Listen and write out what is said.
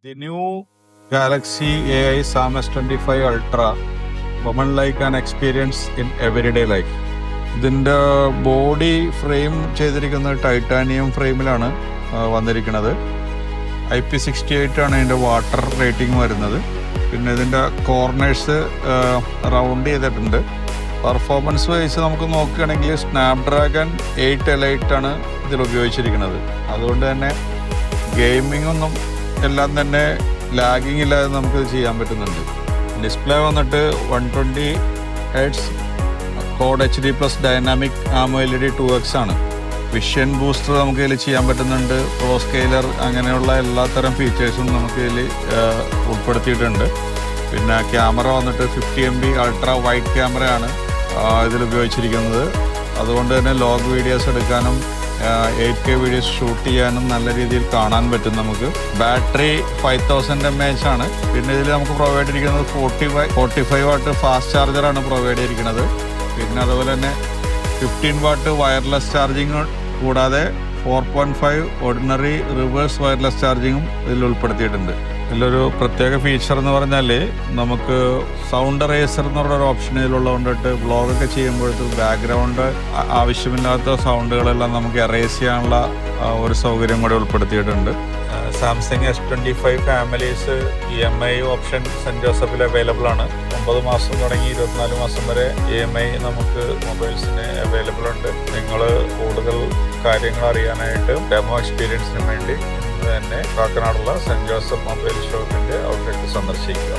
The new Galaxy AI SAM S25 Ultra, woman like an experience in everyday life. ഇതിൻ്റെ body frame ചെയ്തിരിക്കുന്നത് titanium ഫ്രെയിമിലാണ് വന്നിരിക്കുന്നത്. IP68 ആണ് ഇതിൻ്റെ water rating വരുന്നത്. പിന്നെ ഇതിൻ്റെ കോർണേഴ്സ് റൗണ്ട് ചെയ്തിട്ടുണ്ട്. പെർഫോമൻസ് വൈസ് നമുക്ക് നോക്കുകയാണെങ്കിൽ സ്നാപ്ഡ്രാഗൺ 8 Elite ആണ് ഇതിൽ ഉപയോഗിച്ചിരിക്കുന്നത്. അതുകൊണ്ട് തന്നെ ഗെയിമിംഗ് ഒന്നും എല്ലാം തന്നെ ലാഗിങ് ഇല്ലാതെ നമുക്ക് ചെയ്യാൻ പറ്റുന്നുണ്ട്. ഡിസ്പ്ലേ വന്നിട്ട് 120 Hz code HD+ dynamic AMOLED 2X ആണ്. വിഷൻ ബൂസ്റ്റർ നമുക്ക് ഇതിൽ ചെയ്യാൻ പറ്റുന്നുണ്ട്. പ്രോ സ്കെയിലർ അങ്ങനെയുള്ള എല്ലാത്തരം ഫീച്ചേഴ്സും നമുക്ക് ഇതിൽ ഉൾപ്പെടുത്തിയിട്ടുണ്ട്. പിന്നെ ക്യാമറ വന്നിട്ട് 50 MP അൾട്രാ വൈഡ് ക്യാമറയാണ് ഇതിൽ ഉപയോഗിച്ചിരിക്കുന്നത്. അതുകൊണ്ട് തന്നെ ലോഗ് വീഡിയോസ് എടുക്കാനും 8K വീഡിയോസ് ഷൂട്ട് ചെയ്യാനും നല്ല രീതിയിൽ കാണാൻ പറ്റും നമുക്ക്. ബാറ്ററി 5000 mAh ആണ്. പിന്നെ ഇതിൽ നമുക്ക് പ്രൊവൈഡ് ചെയ്തിരിക്കുന്നത് 45 വാട്ട് ഫാസ്റ്റ് ചാർജറാണ് പ്രൊവൈഡ് ചെയ്തിരിക്കുന്നത്. പിന്നെ അതുപോലെ തന്നെ 15 വാട്ട് വയർലെസ് ചാർജിങ് കൂടാതെ 4.5 ഓർഡിനറി റിവേഴ്സ് വയർലെസ് ചാർജിങ്ങും ഇതിൽ ഉൾപ്പെടുത്തിയിട്ടുണ്ട്. ഇതിലൊരു പ്രത്യേക ഫീച്ചർ എന്ന് പറഞ്ഞാൽ നമുക്ക് സൗണ്ട് എറേസർ എന്ന് പറഞ്ഞൊരു ഓപ്ഷൻ ഇതിലുള്ളതുകൊണ്ടിട്ട് വ്ളോഗൊക്കെ ചെയ്യുമ്പോഴത്തെ ബാക്ക്ഗ്രൗണ്ട് ആവശ്യമില്ലാത്ത സൗണ്ടുകളെല്ലാം നമുക്ക് എറേസ് ചെയ്യാനുള്ള ഒരു സൗകര്യം കൂടെ ഉൾപ്പെടുത്തിയിട്ടുണ്ട്. Samsung S25 families EMI option saint ജോസഫിൽ അവൈലബിൾ ആണ്. 9 മാസം തുടങ്ങി 24 മാസം വരെ EMI നമുക്ക് മൊബൈൽസിന് അവൈലബിൾ ഉണ്ട്. നിങ്ങൾ കൂടുതൽ കാര്യങ്ങൾ അറിയാനായിട്ട് ഡെമോ എക്സ്പീരിയൻസിന് വേണ്ടി ഇന്ന് തന്നെ കാക്കനാടുള്ള സെൻറ്റ് ജോസഫ് മൊബൈൽ ഷോപ്പിൻ്റെ ഔട്ട്ലെറ്റ് സന്ദർശിക്കുക.